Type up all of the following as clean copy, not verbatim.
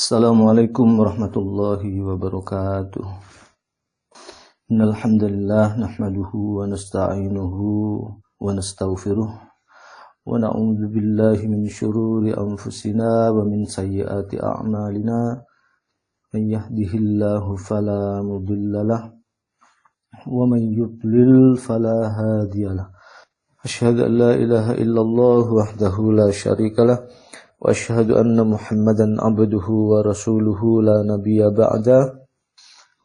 Assalamualaikum warahmatullahi wabarakatuh. Innal hamdalillah nahmaduhu wa nasta'inuhu wa nastaghfiruh wa na'udzu billahi min syururi anfusina wa min sayyiati a'malina. Man yahdihillahu fala mudhillalah wa man yudlil fala hadiyalah. Asyhadu an la ilaha illallah wahdahu la syarikalah wa asyhadu anna Muhammadan abduhu wa rasuluhu la nabiyya ba'da.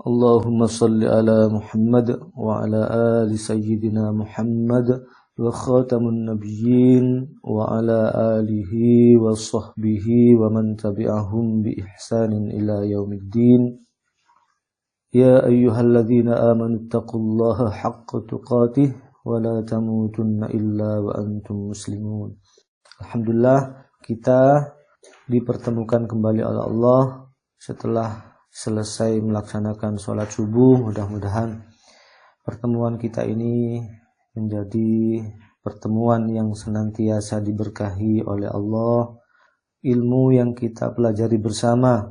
Allahumma salli ala Muhammad wa ala ali sayyidina Muhammad wa khatamun nabiyyin wa ala alihi wa sahbihi wa man tabi'ahum bi ihsanin ila yaumiddin. Ya ayyuhalladzina amanu taqullaha haqqa tuqatih wa la tamutunna illa wa antum muslimun. Alhamdulillah, kita dipertemukan kembali oleh Allah setelah selesai melaksanakan sholat subuh. Mudah-mudahan pertemuan kita ini menjadi pertemuan yang senantiasa diberkahi oleh Allah. Ilmu yang kita pelajari bersama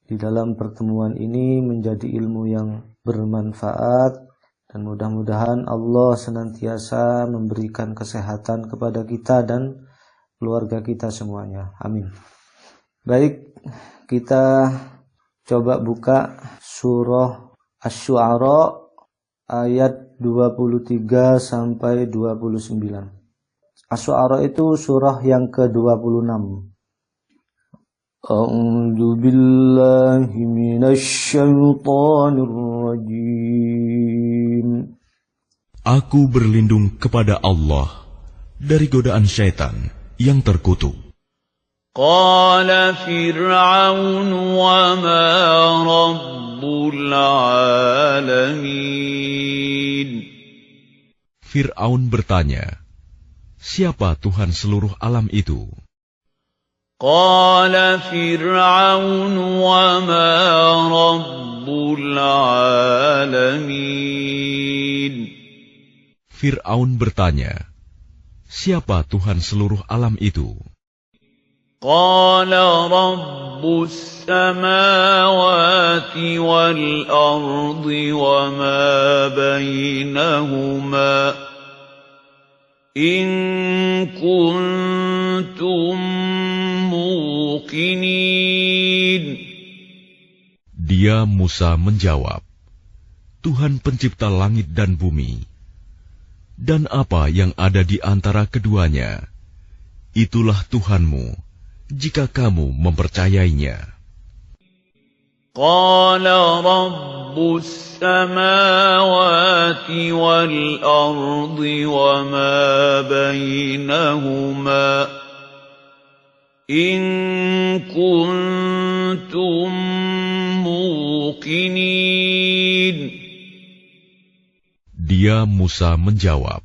di dalam pertemuan ini menjadi ilmu yang bermanfaat, dan mudah-mudahan Allah senantiasa memberikan kesehatan kepada kita dan keluarga kita semuanya. Amin. Baik, kita coba buka surah Asy-Syu'ara ayat 23 sampai 29. Asy-Syu'ara itu surah yang ke-26. A'udzu billahi minasy syaithanir rajim. Aku berlindung kepada Allah dari godaan syaitan yang terkutuk. Qala Fir'aun wa ma rabbul alamin. Fir'aun bertanya, siapa Tuhan seluruh alam itu? Qala Fir'aun wa ma rabbul alamin. Fir'aun bertanya, siapa Tuhan seluruh alam itu? Qala rabbus samawati wal ardi wa ma bainahuma in kuntum muqinin. Dia Musa menjawab, Tuhan pencipta langit dan bumi dan apa yang ada di antara keduanya, itulah Tuhanmu, jika kamu mempercayainya. Qala rabbus samawati wal ardi wa ma bainahuma in kuntum muqinin. Dia Musa menjawab,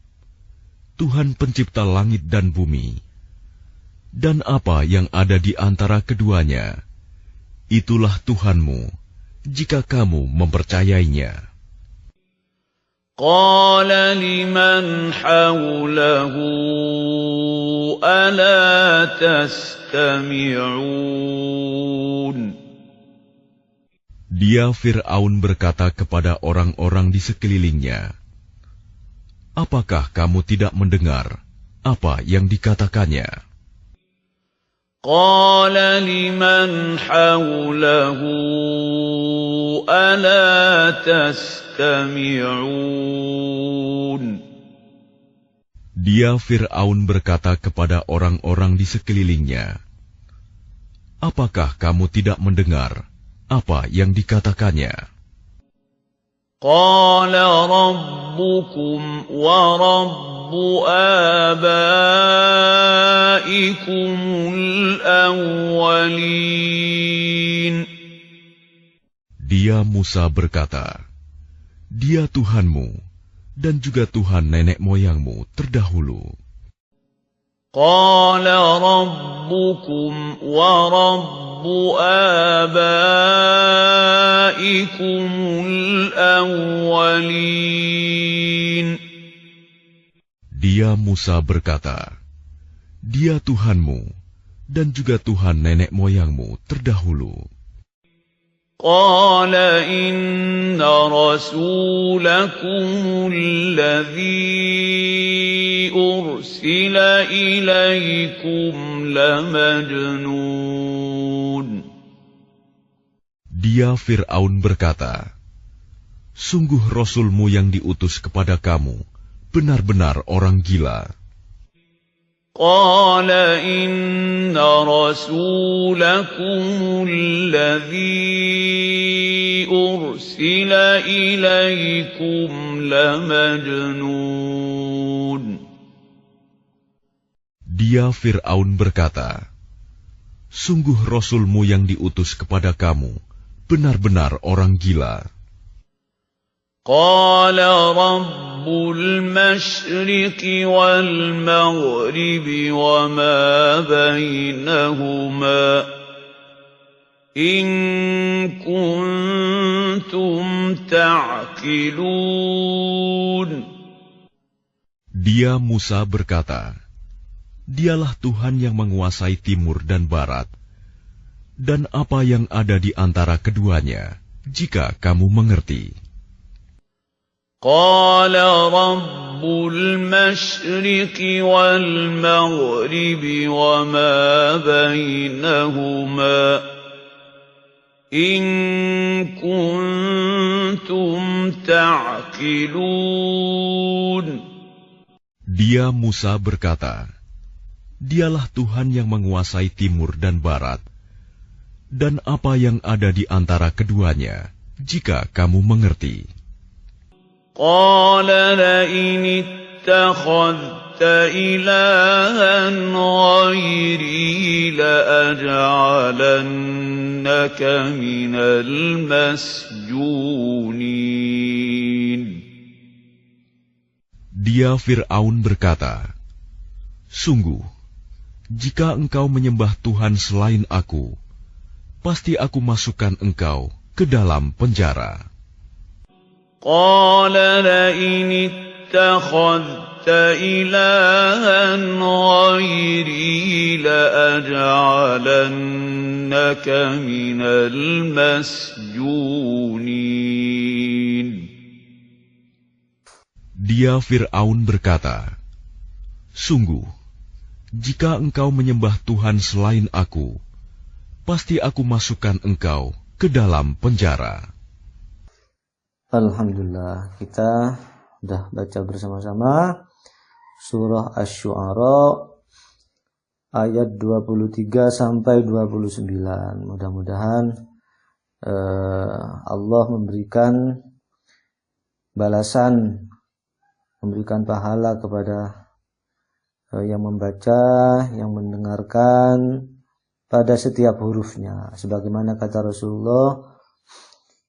Tuhan pencipta langit dan bumi dan apa yang ada di antara keduanya, itulah Tuhanmu, jika kamu mempercayainya. Qala liman hawlahu ala tastami'un. Dia Fir'aun berkata kepada orang-orang di sekelilingnya, apakah kamu tidak mendengar apa yang dikatakannya? Qala liman hawlahu ala tastami'un. Dia Fir'aun berkata kepada orang-orang di sekelilingnya, apakah kamu tidak mendengar apa yang dikatakannya? Qala rabbukum wa rabbu abaikumul awwalin. Dia Musa berkata, dia Tuhanmu dan juga Tuhan nenek moyangmu terdahulu. Qala rabbukum wa rabbu abaikumul awwalin. Dia Musa berkata, dia Tuhanmu dan juga Tuhan nenek moyangmu terdahulu. قال إن رسولكم الذي أرسل إليكم لمجنون. Dia Fir'aun berkata, sungguh Rasulmu yang diutus kepada kamu benar-benar orang gila. قال إن رسولكم الذي أرسل إليكم لمجنون. Dia Fir'aun berkata, sungguh Rasulmu yang diutus kepada kamu benar-benar orang gila. قال رب المشرق والمغرب وما بينهما إن كنتم تعقلون. Dia Musa berkata, dialah Tuhan yang menguasai timur dan barat, dan apa yang ada di antara keduanya, jika kamu mengerti. قال رب المشرق والمغرب وما بينهما إن كنتم تعقلون. Dia Musa berkata, dialah Tuhan yang menguasai timur dan barat, dan apa yang ada di antara keduanya, jika kamu mengerti. قال لئن اتخذت إلها غيري لأجعلنك من المسجونين. Dia Fir'aun berkata, sungguh, jika engkau menyembah Tuhan selain aku, pasti aku masukkan engkau ke dalam penjara. قال لئن اتخذت إلها غيري لأجعلنك من المسجونين. Dia Fir'aun berkata, sungguh, jika engkau menyembah Tuhan selain aku, pasti aku masukkan engkau ke dalam penjara. Alhamdulillah, kita sudah baca bersama-sama surah Asy-Syu'ara ayat 23 sampai 29. Mudah-mudahan Allah memberikan balasan, memberikan pahala kepada yang membaca, yang mendengarkan pada setiap hurufnya. Sebagaimana kata Rasulullah,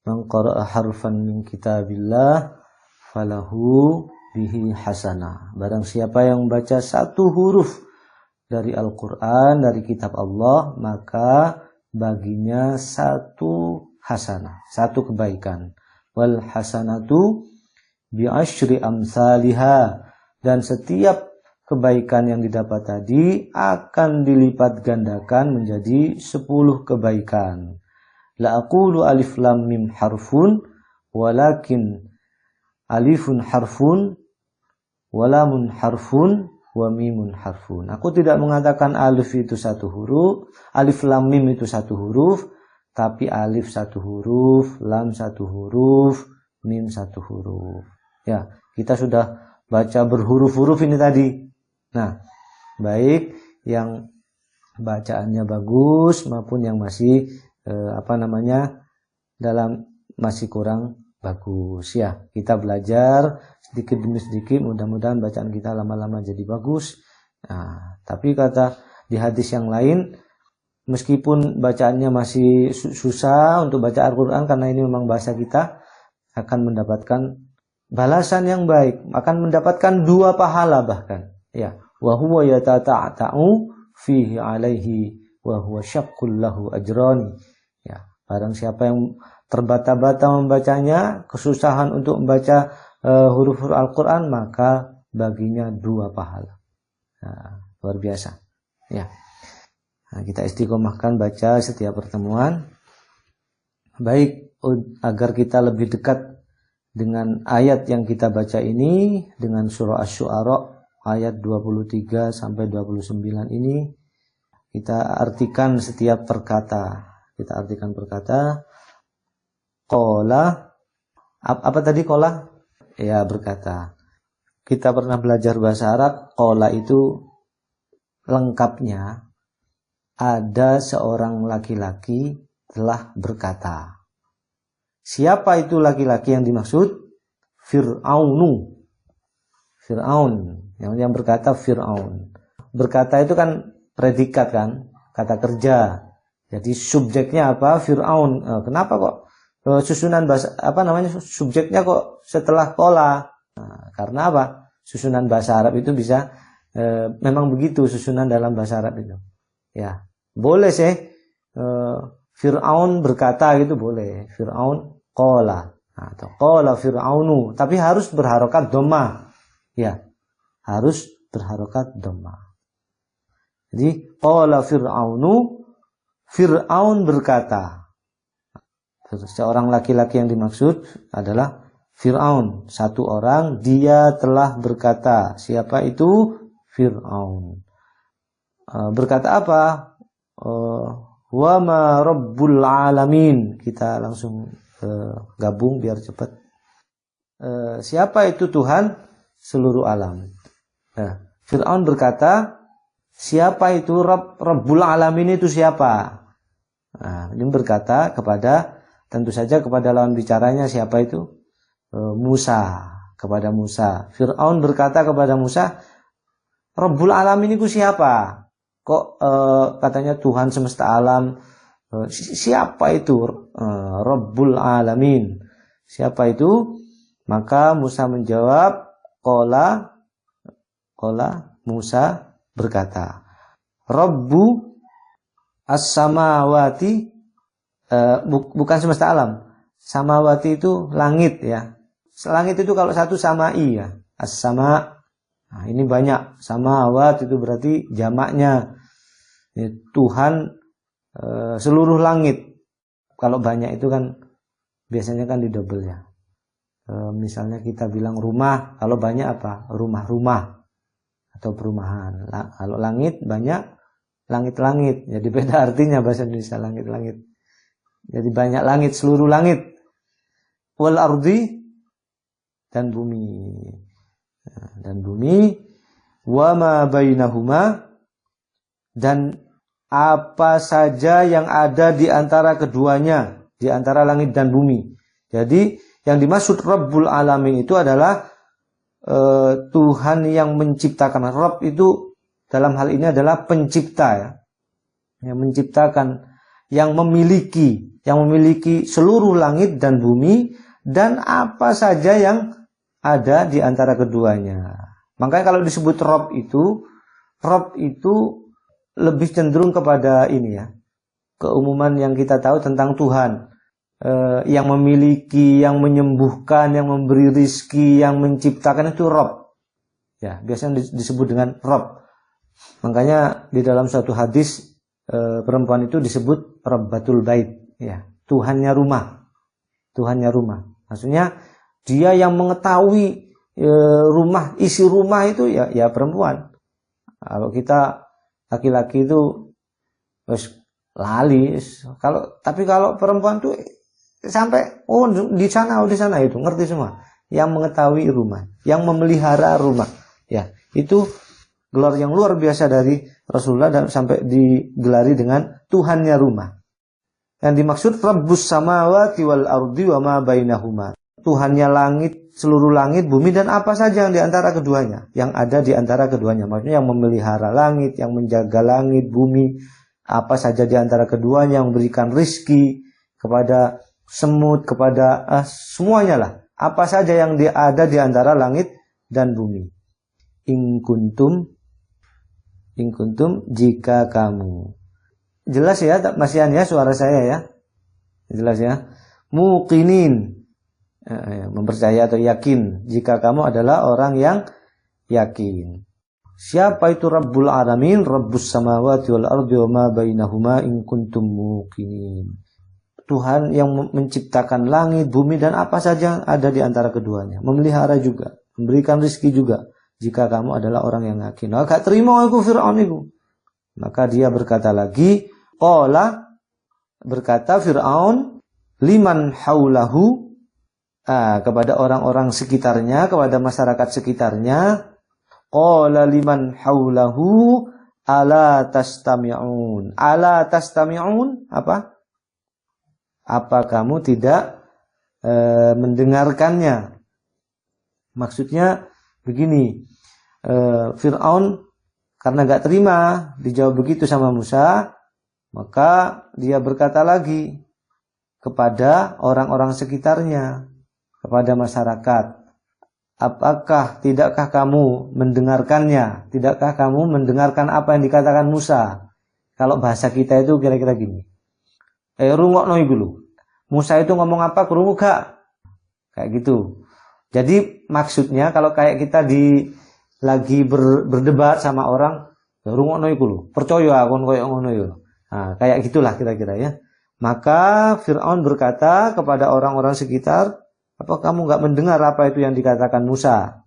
man qara'a harfan min kitabillah falahu bihi hasanah. Barang siapa yang membaca satu huruf dari Al-Quran, dari kitab Allah, maka baginya satu hasanah, satu kebaikan. Wal hasanatu bi'asyri amsalihha. Dan setiap kebaikan yang didapat tadi akan dilipat gandakan menjadi 10 kebaikan. La aqulu alif lam mim harfun walakin alifun harfun walamun harfun wa mimun harfun. Aku tidak mengatakan alif itu satu huruf, alif lam mim itu satu huruf, tapi alif satu huruf, lam satu huruf, mim satu huruf. Ya, kita sudah baca berhuruf-huruf ini tadi. Nah, baik yang bacaannya bagus maupun yang masih dalam masih kurang bagus. Ya, kita belajar sedikit demi sedikit, mudah-mudahan bacaan kita lama-lama jadi bagus. Nah, tapi kata di hadis yang lain, meskipun bacaannya masih susah untuk baca Al-Quran karena ini memang bahasa kita, akan mendapatkan balasan yang baik, akan mendapatkan 2 pahala bahkan. Ya, wa huwa yatata'u fihi alaihi wa huwa syaqqul lahu ajrani. Ya, barang siapa yang terbata-bata membacanya, kesusahan untuk membaca huruf-huruf Al-Quran, maka baginya 2 pahala. Nah, luar biasa. Ya. Nah, kita istiqomahkan baca setiap pertemuan. Baik agar kita lebih dekat dengan ayat yang kita baca ini, dengan surah Asy-Syu'ara ayat 23 sampai 29 ini, kita artikan setiap perkata. Kita artikan perkata. Qala, apa tadi qala? Ya, berkata. Kita pernah belajar bahasa Arab, qala itu lengkapnya ada seorang laki-laki telah berkata. Siapa itu laki-laki yang dimaksud? Fir'aunu. Fir'aun. Yang berkata Fir'aun. Berkata itu kan predikat kan, kata kerja. Jadi subjeknya apa? Fir'aun. Kenapa kok susunan bahasa subjeknya kok setelah qala? Nah, karena apa? Susunan bahasa Arab itu bisa memang begitu susunan dalam bahasa Arab itu. Ya, boleh sih Fir'aun berkata gitu boleh. Fir'aun qala atau qala Fir'aunu, tapi harus berharokat dhammah. Ya, harus berharokat dhammah. Jadi qala Fir'aunu, Fir'aun berkata. Seorang laki-laki yang dimaksud adalah Fir'aun, satu orang, dia telah berkata. Siapa itu? Fir'aun. Berkata apa? Wa ma rabbul alamin. Kita langsung gabung biar cepat. Siapa itu Tuhan seluruh alam? Fir'aun berkata, siapa itu Rabbul alamin itu siapa? Ini berkata kepada, tentu saja kepada lawan bicaranya, siapa itu? Musa, kepada Musa. Fir'aun berkata kepada Musa, Rabbul alamin itu siapa? Kok katanya Tuhan semesta alam? Siapa itu Rabbul alamin? Siapa itu? Maka Musa menjawab, qala Musa berkata, Rabbu as-samawati, bukan semesta alam. Samawati itu langit ya. Langit itu kalau satu samai ya. As-sama. Nah, ini banyak. Samawat itu berarti jamaknya. Tuhan seluruh langit. Kalau banyak itu kan biasanya kan di double ya. Misalnya kita bilang rumah, kalau banyak apa? Rumah-rumah atau perumahan. Kalau langit banyak, langit-langit. Jadi beda artinya bahasa Indonesia langit-langit. Jadi banyak langit, seluruh langit. Wal ardi, dan bumi. Dan bumi. Wa ma bainahuma, dan apa saja yang ada di antara keduanya, di antara langit dan bumi. Jadi yang dimaksud Rabbul alamin itu adalah Tuhan yang menciptakan. Rabb itu dalam hal ini adalah pencipta ya. Yang menciptakan, yang memiliki seluruh langit dan bumi dan apa saja yang ada di antara keduanya. Makanya kalau disebut Rabb itu lebih cenderung kepada ini ya, keumuman yang kita tahu tentang Tuhan, yang memiliki, yang menyembuhkan, yang memberi rizki, yang menciptakan itu Rabb. Ya, biasanya disebut dengan Rabb. Makanya di dalam suatu hadis perempuan itu disebut Rabbatul Bait, ya, Tuhannya rumah. Tuhannya rumah. Maksudnya dia yang mengetahui rumah, isi rumah itu ya perempuan. Kalau kita laki-laki itu lali. Tapi kalau perempuan tuh sampai di sana itu ngerti semua. Yang mengetahui rumah, yang memelihara rumah. Ya, itu gelar yang luar biasa dari Rasulullah dan sampai digelari dengan Tuhannya rumah. Yang dimaksud Rabbus samawati wal ardi wa ma bainahuma. Tuhannya langit, seluruh langit, bumi dan apa saja yang di antara keduanya, yang ada di antara keduanya. Maksudnya yang memelihara langit, yang menjaga langit, bumi, apa saja di antara keduanya, yang memberikan rizki kepada semut, kepada semuanya lah. Apa saja yang ada di antara langit dan bumi. In kuntum, jika kamu. Jelas ya, masihan ya suara saya ya. Jelas ya. Muqinin, mempercaya atau yakin, jika kamu adalah orang yang yakin. Siapa itu Rabbul Alamin? Rabbus samawati wal ardi wa ma bainahuma in kuntum muqinin. Tuhan yang menciptakan langit, bumi dan apa saja ada di antara keduanya. Memelihara juga, memberikan rezeki juga. Jika kamu adalah orang yang yakin. Nah, gak terima aku Fir'aun itu. Maka dia berkata lagi, qala, berkata Fir'aun, liman haulahu, kepada orang-orang sekitarnya, kepada masyarakat sekitarnya, qala liman haulahu, ala tastami'un. Ala tastami'un, apa? Apa kamu tidak mendengarkannya? Maksudnya begini, Fir'aun karena gak terima dijawab begitu sama Musa, maka dia berkata lagi kepada orang-orang sekitarnya, kepada masyarakat, tidakkah kamu mendengarkannya? Tidakkah kamu mendengarkan apa yang dikatakan Musa? Kalau bahasa kita itu kira-kira gini, rungokno iku lho. Musa itu ngomong apa, krungu gak? Kayak gitu. Jadi maksudnya kalau kayak kita lagi berdebat sama orang, rungokno iku lho, percaya kon koyo ngono yo. Nah, kayak gitulah kira-kira ya. Maka Fir'aun berkata kepada orang-orang sekitar, apa kamu enggak mendengar apa itu yang dikatakan Musa?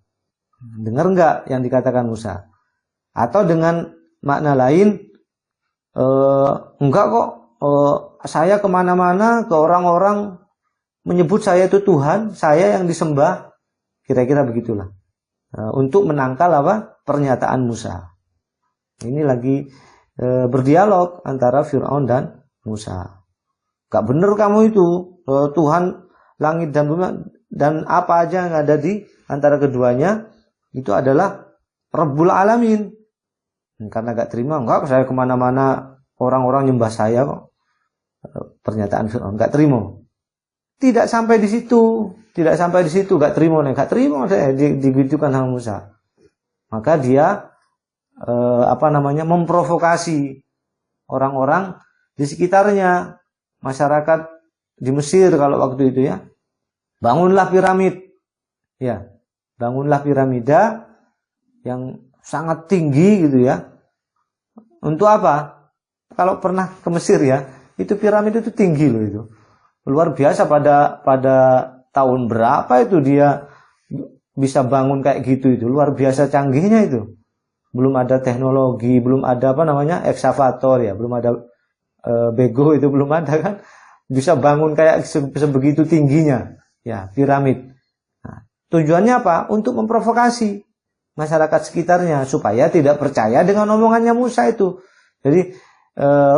Dengar enggak yang dikatakan Musa? Atau dengan makna lain, enggak kok, saya kemana-mana ke orang-orang menyebut saya itu Tuhan, saya yang disembah. Kira-kira begitulah. Untuk menangkal pernyataan Musa. Ini lagi berdialog antara Fir'aun dan Musa. Gak bener kamu itu, Tuhan langit dan bumi dan apa aja yang ada di antara keduanya itu adalah Rabbul Alamin. Karena gak terima, enggak, saya kemana-mana orang-orang nyembah saya kok. Pernyataan Fir'aun gak terima. Tidak sampai di situ, gak terima saya digitukan sama Musa. Maka dia memprovokasi orang-orang di sekitarnya, masyarakat di Mesir kalau waktu itu ya. Bangunlah piramid. Ya, bangunlah piramida yang sangat tinggi gitu ya. Untuk apa? Kalau pernah ke Mesir ya, itu piramid itu tinggi loh itu. Luar biasa pada tahun berapa itu dia bisa bangun kayak gitu itu. Luar biasa canggihnya itu. Belum ada teknologi, belum ada eksavator ya, belum ada bego itu belum ada kan. Bisa bangun kayak sebegitu tingginya ya, piramid. Nah, tujuannya apa? Untuk memprovokasi masyarakat sekitarnya supaya tidak percaya dengan omongannya Musa itu. Jadi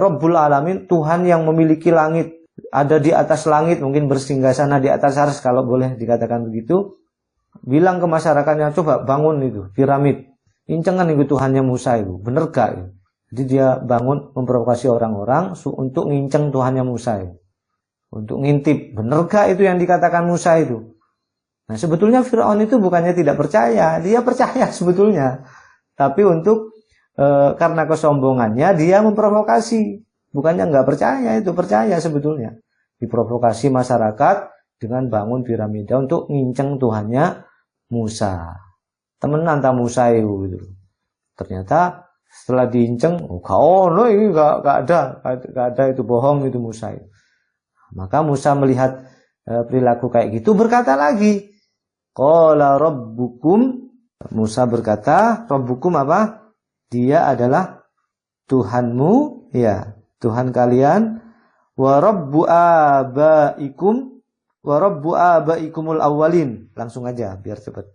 Rabbul Alamin, Tuhan yang memiliki langit, ada di atas langit, mungkin bersinggasana di atas arsy kalau boleh dikatakan begitu. Bilang ke masyarakatnya, coba bangun itu piramid. Incengan itu Tuhannya Musa itu, bener gak? Ya? Jadi dia bangun memprovokasi orang-orang untuk nginceng Tuhannya Musa itu. Untuk ngintip, bener gak itu yang dikatakan Musa itu? Nah sebetulnya Fir'aun itu bukannya tidak percaya, dia percaya sebetulnya. Tapi karena kesombongannya dia memprovokasi. Bukannya nggak percaya, itu percaya sebetulnya. Diprovokasi masyarakat dengan bangun piramida untuk nginceng Tuhannya Musa. Temenan tak Musa itu gitu. Ternyata setelah diinceng, ini nggak ada itu, bohong itu Musa itu. Maka Musa melihat perilaku kayak gitu berkata lagi, qala rabbukum, Musa berkata, rabbukum apa? Dia adalah Tuhanmu, ya, Tuhan kalian, wa rabbu abaikumul awwalin. Langsung aja biar cepat.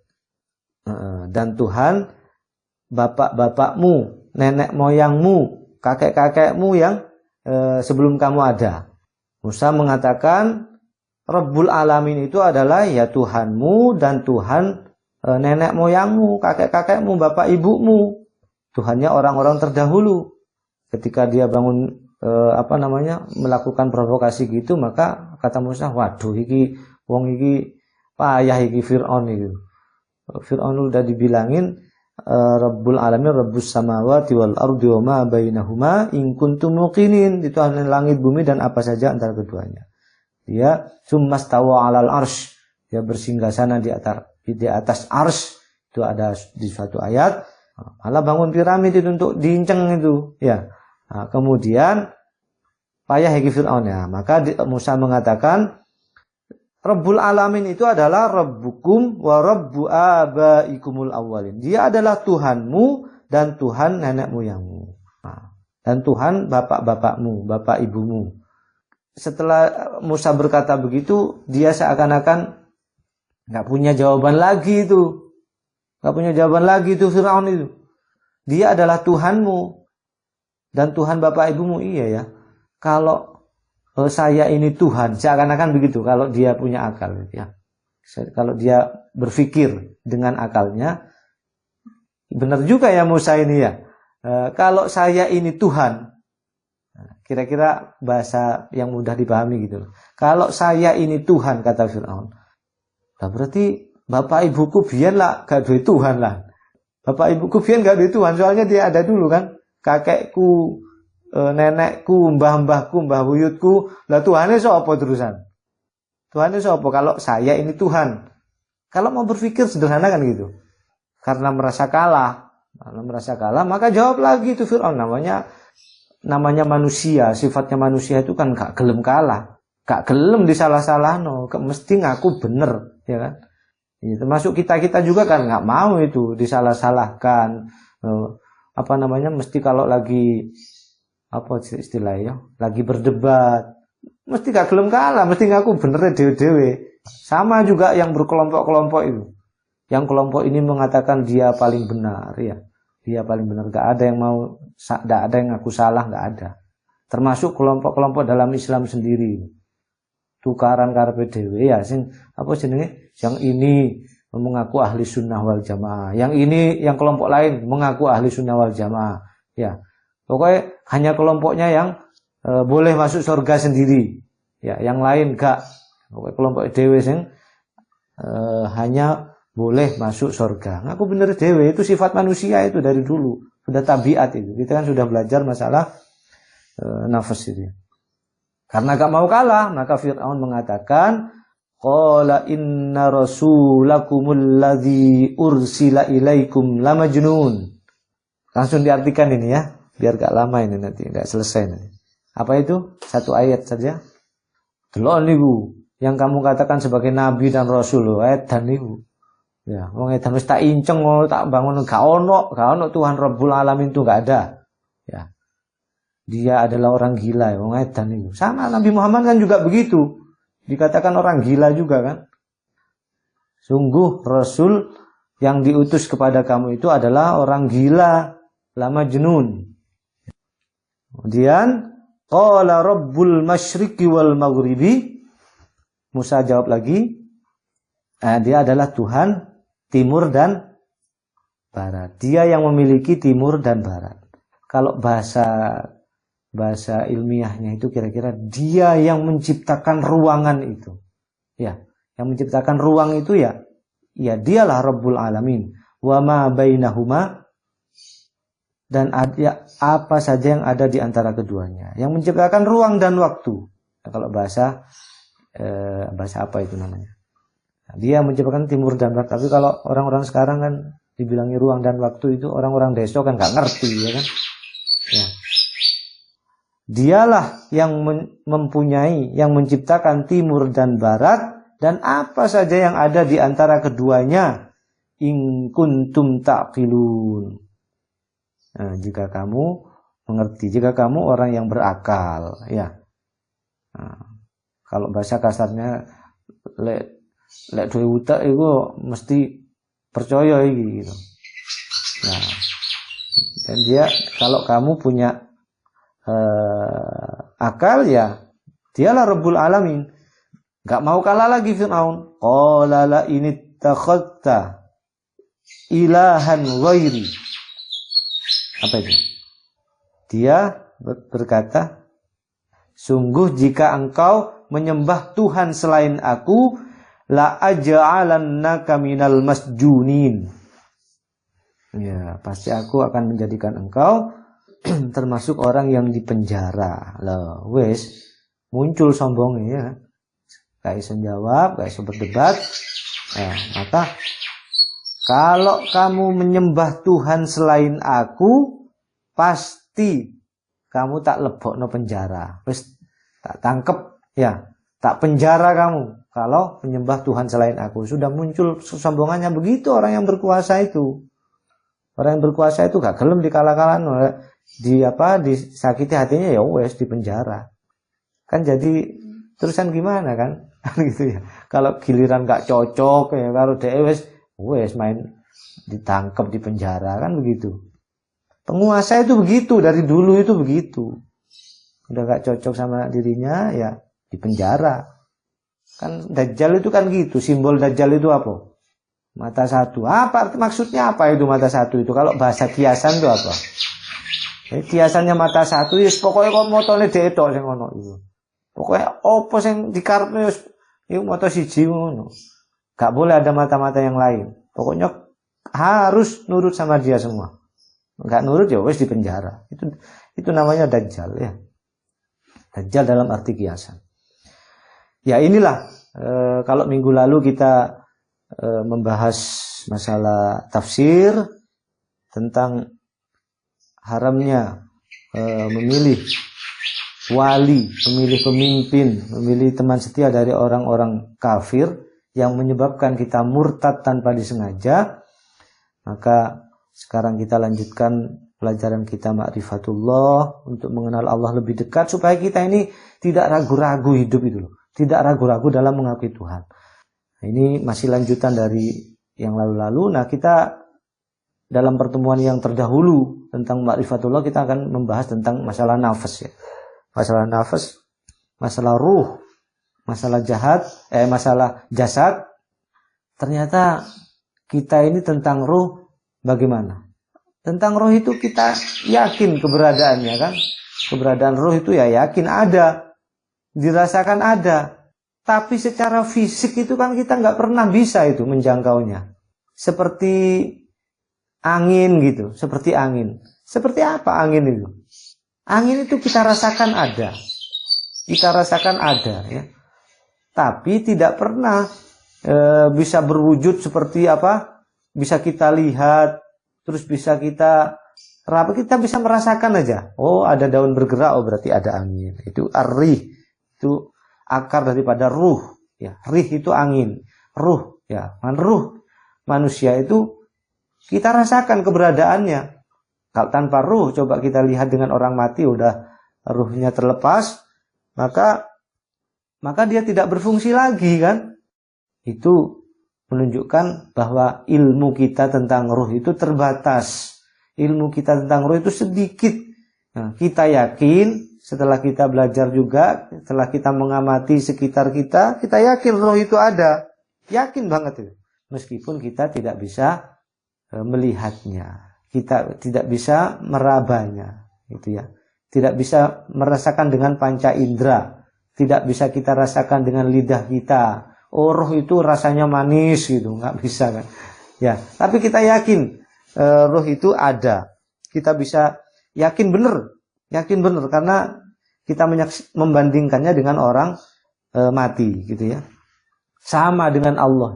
Dan Tuhan bapak-bapakmu, nenek moyangmu, kakek-kakekmu yang sebelum kamu ada. Musa mengatakan Rabbul Alamin itu adalah ya Tuhanmu dan Tuhan nenek moyangmu, kakek-kakekmu, bapak ibumu. Tuhannya orang-orang terdahulu. Ketika dia bangun melakukan provokasi gitu, maka kata Musa, waduh iki wong iki payah iki Fir'aun itu. Fir'aun udah dibilangin Rabbul Alamin, Rabbus samawati wal ardi wa ma bainahuma in kuntum muqinin, itu langit bumi dan apa saja antara keduanya. Dia summastawa 'alal arsy, dia bersinggasana di atas arsy. Itu ada di suatu ayat Malah bangun piramid itu untuk diinceng itu, ya. Nah, kemudian payah iki Fir'aun ya. Maka Musa mengatakan, Rabbul Alamin itu adalah Rabbukum wa Rabbu abaikumul awwalin. Dia adalah Tuhanmu dan Tuhan nenek moyangmu. Nah, dan Tuhan bapak-bapakmu, bapak ibumu. Setelah Musa berkata begitu, dia seakan-akan nggak punya jawaban lagi itu. Nggak punya jawaban lagi itu Fir'aun itu. Dia adalah Tuhanmu dan Tuhan bapak ibumu. Iya ya. Kalau saya ini Tuhan, seakan-akan begitu. Kalau dia punya akal, ya. Kalau dia berpikir dengan akalnya, benar juga ya Musa ini ya. Kalau saya ini Tuhan, kira-kira bahasa yang mudah dipahami gitu. Kalau saya ini Tuhan, kata Fir'aun, nah berarti bapak ibuku biyen lah gak duwe Tuhan lah. Bapak ibuku biyen gak duwe Tuhan, soalnya dia ada dulu kan. Kakekku, nenekku, mbah-mbahku, mbah buyutku, lah Tuhannya sapa terusan? Tuhannya sapa kalau saya ini Tuhan? Kalau mau berpikir sederhana kan gitu. Karena merasa kalah, maka jawab lagi itu Fir'aun. Namanya manusia, sifatnya manusia itu kan gak gelem kalah, gak gelem disalah-salahno, mesti ngaku bener, ya kan? Ya, termasuk kita juga kan gak mau itu disalah-salahkan. Mesti kalau lagi apa istilahnya, lagi berdebat, mesti gak gelem kalah, mesti ngaku bener dewe-dewe. Sama juga yang berkelompok-kelompok itu. Yang kelompok ini mengatakan dia paling benar, ya. Dia paling benar, gak ada yang ngaku salah, gak ada. Termasuk kelompok-kelompok dalam Islam sendiri. Tukaran karepe dhewe ya sing apa jenenge? Yang ini mengaku ahli sunnah wal jamaah. Yang ini yang kelompok lain mengaku ahli sunnah wal jamaah. Ya. Pokoknya hanya kelompoknya yang boleh masuk surga sendiri. Ya, yang lain gak. Pokoknya kelompok dhewe sing hanya boleh masuk surga. Ngaku bener dhewe, itu sifat manusia itu dari dulu. Sudah tabiat itu. Kita kan sudah belajar masalah nafas itu. Karena gak mau kalah, maka Fir'aun mengatakan, qala inna rasulakumul ladzi ursila ilaikum lamajnun. Langsung diartikan ini ya. Biar gak lama ini nanti, gak selesai nanti. Apa itu? Satu ayat saja. Delok niku yang kamu katakan sebagai nabi dan rasul, ayat dan niku. Ya, wong edan wis tak inceng, tak bangun gak ono Tuhan Rabbul Alamin itu gak ada. Ya. Dia adalah orang gila, wong edan niku. Sama Nabi Muhammad kan juga begitu. Dikatakan orang gila juga kan. Sungguh rasul yang diutus kepada kamu itu adalah orang gila, lamajnun. Kemudian qala rabbul masyriqi wal maghribi. Musa jawab lagi, dia adalah Tuhan timur dan barat. Dia yang memiliki timur dan barat. Kalau bahasa ilmiahnya itu kira-kira dia yang menciptakan ruangan itu. Ya, yang menciptakan ruang itu ya dialah Rabbul Alamin. Wa ma bainahuma, dan apa saja yang ada di antara keduanya, yang menciptakan ruang dan waktu. Nah, kalau bahasa apa itu namanya? Nah, dia menciptakan timur dan barat. Tapi kalau orang-orang sekarang kan dibilangi ruang dan waktu itu orang-orang desa kan nggak ngerti, ya kan? Ya. Dialah yang mempunyai, yang menciptakan timur dan barat dan apa saja yang ada di antara keduanya. In kuntum taqilun. Nah, jika kamu mengerti, jika kamu orang yang berakal, ya. Nah, kalau bahasa kasarnya, lek duwe utek itu mesti percaya iki gitu. Nah, dan dia kalau kamu punya akal ya, dialah Rabbul Alamin. Gak mau kalah lagi Fir'aun. Qala la inittakhadta ilahan ghairi. Apa itu? Dia berkata, sungguh jika engkau menyembah Tuhan selain aku, la aj'alannaka minal masjunin. Ya, pasti aku akan menjadikan engkau termasuk orang yang dipenjara. Loh, wes muncul sombongnya ya. Gak iso jawab, gak iso berdebat. Maka kalau kamu menyembah Tuhan selain aku, pasti kamu tak lebokno penjara. Terus tak tangkep, ya, tak penjara kamu kalau menyembah Tuhan selain aku. Sudah muncul kesombongannya begitu orang yang berkuasa itu. Orang yang berkuasa itu gak gelem dikalah-kalah, disakiti hatinya, ya wes di penjara. Kan jadi terusan gimana kan? Gitu ya. Kalau giliran gak cocok ya kalau wes main ditangkap di penjara kan begitu. Penguasa itu begitu, dari dulu itu begitu. Udah gak cocok sama dirinya, ya di penjara. Kan Dajjal itu kan gitu, simbol Dajjal itu apa? Mata satu. Maksudnya apa itu mata satu itu? Kalau bahasa kiasan itu apa? Kiasannya mata satu, ya pokoknya kok motone detok sing ngono itu. Pokoknya apa sing dikarepne yo moto siji ngono. Gak boleh ada mata-mata yang lain. Pokoknya harus nurut sama dia semua. Enggak nurut ya wes di penjara. Itu namanya Dajjal ya. Dajjal dalam arti kiasan. Ya inilah kalau minggu lalu kita membahas masalah tafsir tentang haramnya memilih wali, memilih pemimpin, memilih teman setia dari orang-orang kafir yang menyebabkan kita murtad tanpa disengaja. Maka sekarang kita lanjutkan pelajaran kita Ma'rifatullah untuk mengenal Allah lebih dekat supaya kita ini tidak ragu-ragu hidup itu loh. Tidak ragu-ragu dalam mengakui Tuhan. Nah, ini masih lanjutan dari yang lalu-lalu. Nah, kita dalam pertemuan yang terdahulu tentang Ma'rifatullah kita akan membahas tentang masalah nafas ya. Masalah nafas, masalah ruh, masalah masalah jasad. Ternyata kita ini tentang ruh bagaimana? Tentang roh itu kita yakin keberadaannya kan? Keberadaan roh itu ya yakin ada, dirasakan ada. Tapi secara fisik itu kan kita nggak pernah bisa itu menjangkaunya. Seperti angin gitu, seperti angin. Seperti apa angin itu? Angin itu kita rasakan ada. Kita rasakan ada ya. Tapi tidak pernah bisa berwujud seperti apa? Bisa kita lihat, terus bisa kita bisa merasakan aja. Oh, ada daun bergerak, oh berarti ada angin. Itu ar-rih. Itu akar daripada ruh. Ya, rih itu angin. Ruh, ya. Ruh manusia itu kita rasakan keberadaannya. Kalau tanpa ruh, coba kita lihat dengan orang mati, udah ruhnya terlepas, maka dia tidak berfungsi lagi kan? Itu menunjukkan bahwa ilmu kita tentang ruh itu terbatas. Ilmu kita tentang ruh itu sedikit. Nah, kita yakin setelah kita belajar juga, setelah kita mengamati sekitar kita yakin roh itu ada. Yakin banget itu. Meskipun kita tidak bisa melihatnya. Kita tidak bisa merabanya, gitu ya. Tidak bisa merasakan dengan panca indera. Tidak bisa kita rasakan dengan lidah kita. Oh, roh itu rasanya manis gitu, nggak bisa kan? Ya, tapi kita yakin roh itu ada. Kita bisa yakin benar karena kita membandingkannya dengan orang mati, gitu ya. Sama dengan Allah.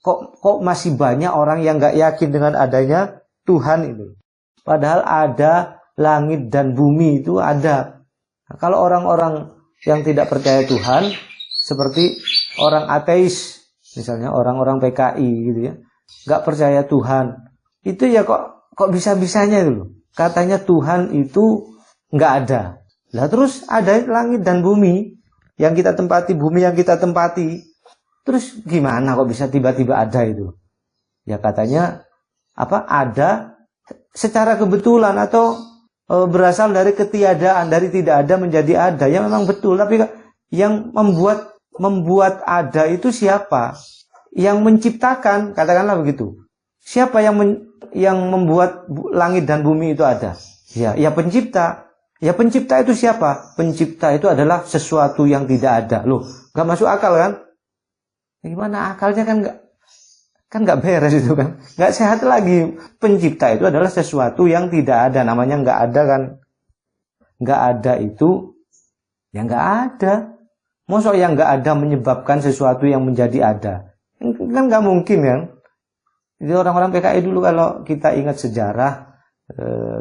Kok masih banyak orang yang nggak yakin dengan adanya Tuhan itu. Padahal ada langit dan bumi itu ada. Nah, kalau orang-orang yang tidak percaya Tuhan, seperti orang ateis, misalnya orang-orang PKI gitu ya, nggak percaya Tuhan, itu ya kok bisa-bisanya itu loh. Katanya Tuhan itu nggak ada. Lah terus ada langit dan bumi yang kita tempati, bumi yang kita tempati. Terus gimana kok bisa tiba-tiba ada itu? Ya katanya ada secara kebetulan atau berasal dari ketiadaan, dari tidak ada menjadi ada. Ya memang betul, tapi yang membuat ada itu siapa? Yang menciptakan, katakanlah begitu. Siapa yang membuat langit dan bumi itu ada? Ya pencipta. Ya pencipta itu siapa? Pencipta itu adalah sesuatu yang tidak ada. Loh, nggak masuk akal kan? Gimana akalnya kan nggak beres itu kan, nggak sehat lagi. Pencipta itu adalah sesuatu yang tidak ada, namanya nggak ada kan. Nggak ada itu ya nggak ada. Masa yang nggak ada menyebabkan sesuatu yang menjadi ada? Kan nggak mungkin kan. Jadi orang-orang PKI dulu kalau kita ingat sejarah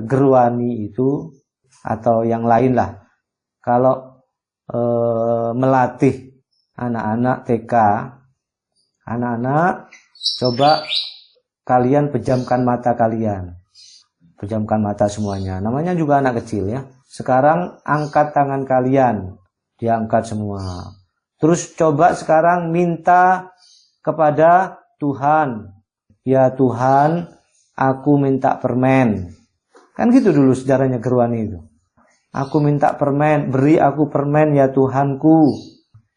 Gerwani itu atau yang lain lah, kalau melatih anak-anak TK, anak-anak coba kalian pejamkan mata kalian, pejamkan mata semuanya. Namanya juga anak kecil ya. Sekarang angkat tangan kalian, diangkat semua. Terus coba sekarang minta kepada Tuhan. Ya Tuhan, aku minta permen. Kan gitu dulu sejarahnya Gerwani itu. Aku minta permen, beri aku permen ya Tuhanku.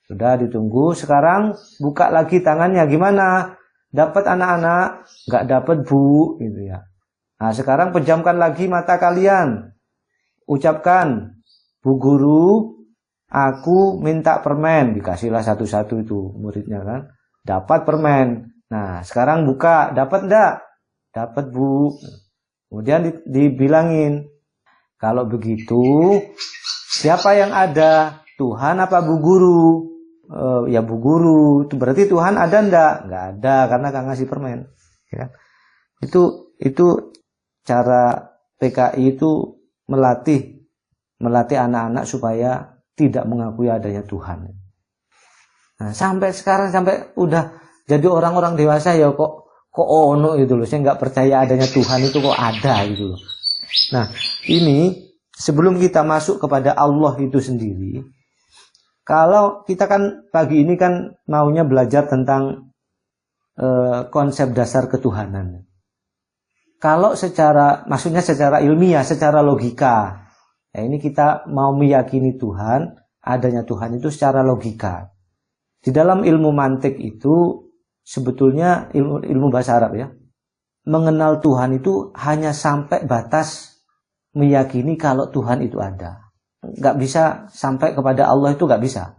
Sudah ditunggu, sekarang buka lagi tangannya. Gimana? Dapat anak-anak? Nggak dapat bu, gitu ya. Nah sekarang pejamkan lagi mata kalian. Ucapkan, Bu Guru, aku minta permen. Dikasihlah satu-satu itu muridnya kan. Dapat permen. Nah sekarang buka, dapat enggak? Dapat bu. Kemudian dibilangin, kalau begitu siapa yang ada? Tuhan apa Bu Guru? Ya Bu Guru. Itu berarti Tuhan ada enggak? Enggak ada karena enggak ngasih permen. Ya. Itu cara PKI itu melatih anak-anak supaya tidak mengakui adanya Tuhan. Nah, sampai sekarang sampai udah jadi orang-orang dewasa ya kok ono gitu loh. Saya nggak percaya adanya Tuhan itu kok ada gitu loh. Nah, ini sebelum kita masuk kepada Allah itu sendiri, kalau kita kan pagi ini kan maunya belajar tentang konsep dasar ketuhanan. Kalau maksudnya secara ilmiah, secara logika, ya ini kita mau meyakini Tuhan, adanya Tuhan itu secara logika. Di dalam ilmu mantik itu sebetulnya ilmu bahasa Arab ya, mengenal Tuhan itu hanya sampai batas meyakini kalau Tuhan itu ada. Nggak bisa sampai kepada Allah itu nggak bisa.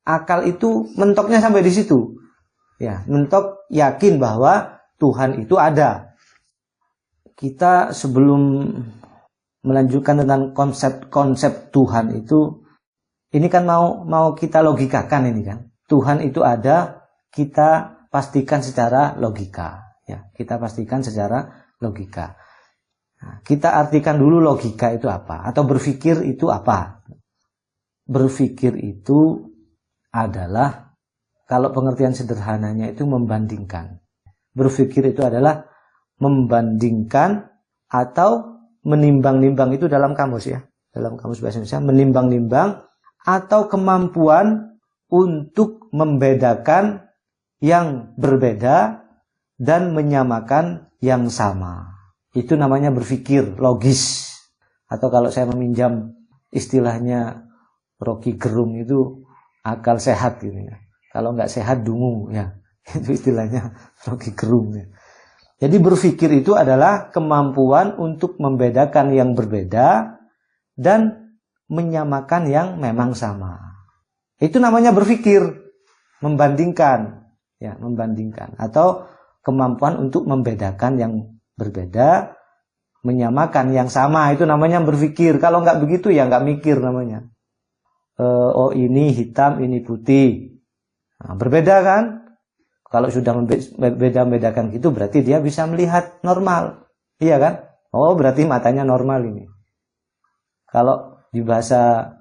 Akal itu mentoknya sampai di situ. Ya, mentok yakin bahwa Tuhan itu ada. Kita sebelum melanjutkan tentang konsep Tuhan itu, ini kan mau kita logikakan ini kan. Tuhan itu ada, kita pastikan secara logika. Ya, kita pastikan secara logika. Nah, kita artikan dulu logika itu apa, atau berpikir itu apa. Berpikir itu adalah, kalau pengertian sederhananya itu membandingkan. Berpikir itu adalah membandingkan atau menimbang-nimbang, itu dalam kamus ya. Dalam kamus bahasa Indonesia, menimbang-nimbang atau kemampuan untuk membedakan yang berbeda dan menyamakan yang sama. Itu namanya berpikir logis. Atau kalau saya meminjam istilahnya Rocky Gerung itu akal sehat gitu ya. Kalau nggak sehat dungu ya. Itu istilahnya Rocky Gerung ya. Jadi berpikir itu adalah kemampuan untuk membedakan yang berbeda dan menyamakan yang memang sama. Itu namanya berpikir, membandingkan, ya, membandingkan atau kemampuan untuk membedakan yang berbeda, menyamakan yang sama, itu namanya berpikir. Kalau nggak begitu ya nggak mikir namanya. Oh ini hitam, ini putih. Nah, berbeda kan? Kalau sudah membeda-bedakan gitu berarti dia bisa melihat normal. Iya kan? Oh berarti matanya normal ini. Kalau di bahasa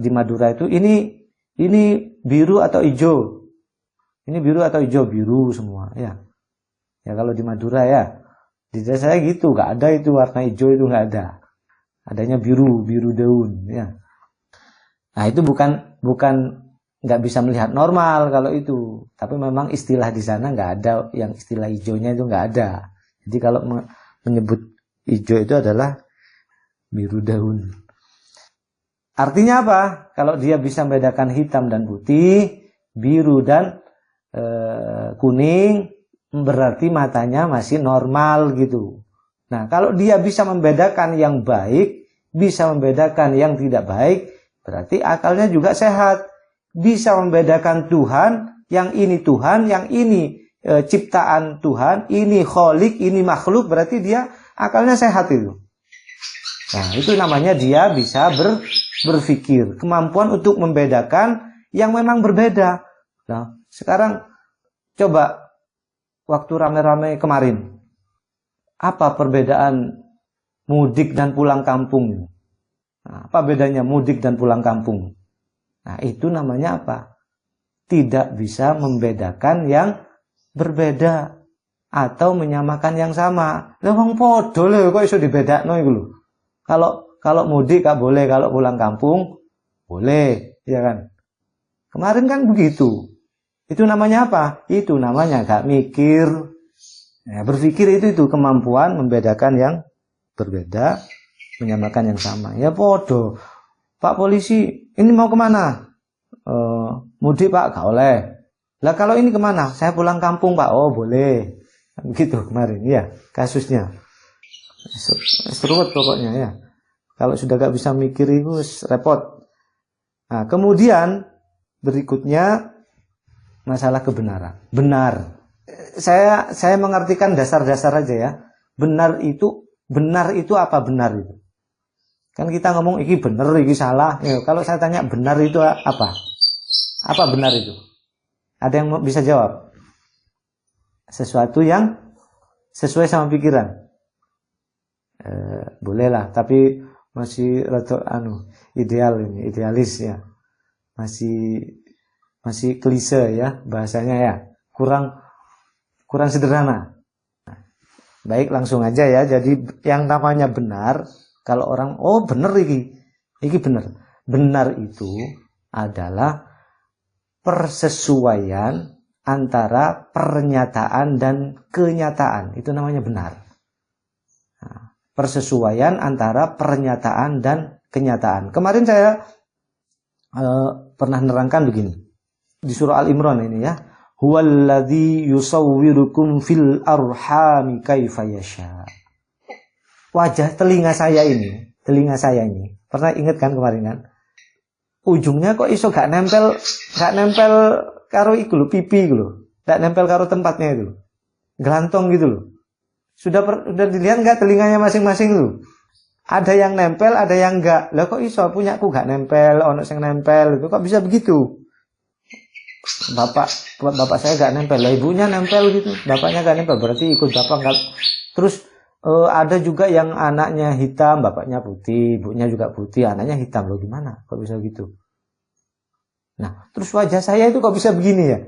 di Madura itu ini biru atau hijau. Ini biru atau hijau, biru semua ya. Ya kalau di Madura ya. Di desa saya gitu, nggak ada itu warna hijau, itu nggak ada. Adanya biru daun ya. Nah itu bukan nggak bisa melihat normal kalau itu, tapi memang istilah di sana nggak ada yang istilah hijaunya, itu nggak ada. Jadi kalau menyebut hijau itu adalah biru daun. Artinya apa? Kalau dia bisa membedakan hitam dan putih, biru dan kuning, berarti matanya masih normal gitu. Nah kalau dia bisa membedakan yang baik, bisa membedakan yang tidak baik, berarti akalnya juga sehat. Bisa membedakan Tuhan, yang ini Tuhan, yang ini ciptaan Tuhan, ini kholik, ini makhluk, berarti dia akalnya sehat itu. Nah, itu namanya dia bisa berpikir, kemampuan untuk membedakan yang memang berbeda. Nah, sekarang coba waktu rame-rame kemarin. Apa perbedaan mudik dan pulang kampung? Nah, apa bedanya mudik dan pulang kampung? Nah, itu namanya apa? Tidak bisa membedakan yang berbeda atau menyamakan yang sama. Lah wong padha lho kok iso dibedakno iku lho. Kalau mudik gak boleh, kalau pulang kampung boleh, ya kan? Kemarin kan begitu. Itu namanya apa? Itu namanya gak mikir. Ya, berpikir itu kemampuan membedakan yang berbeda, menyamakan yang sama. Ya podo. Pak polisi, ini mau kemana? Mudik Pak, gak oleh. Lah kalau ini kemana? Saya pulang kampung Pak. Oh boleh. Gitu kemarin, ya kasusnya. Seruat pokoknya ya. Kalau sudah gak bisa mikir itu repot. Nah, kemudian berikutnya masalah kebenaran. Benar. Saya mengartikan dasar-dasar aja ya. Benar itu apa benar itu? Kan kita ngomong iki benar, iki salah. Ya, kalau saya tanya benar itu apa? Apa benar itu? Ada yang bisa jawab? Sesuatu yang sesuai sama pikiran. Bolehlah, tapi masih rada ideal ini, idealis ya. Masih klise ya bahasanya ya. Kurang sederhana. Baik, langsung aja ya. Jadi yang namanya benar, kalau orang benar iki benar. Benar itu adalah persesuaian antara pernyataan dan kenyataan. Itu namanya benar. Nah, persesuaian antara pernyataan dan kenyataan. Kemarin saya pernah nerangkan begini. Di surah Al-Imran ini ya. Huwallazi yusawwirukum fil arhami kaifa yasha. Wajah telinga saya ini. Pernah ingat kan kemarin kan? Ujungnya kok iso gak nempel karo iku lho, pipi iku lho. Gak nempel karo tempatnya itu lho. Gelantong gitu loh. Sudah dilihat enggak telinganya masing-masing tuh? Ada yang nempel, ada yang enggak. Lah kok iso punyaku gak nempel, ono sing nempel itu kok bisa begitu? Bapak saya gak nempel, lah ibunya nempel gitu. Bapaknya gak nempel, berarti ikut bapak enggak. Terus ada juga yang anaknya hitam, bapaknya putih, ibunya juga putih, anaknya hitam. Loh gimana? Kok bisa gitu? Nah, terus wajah saya itu kok bisa begini ya?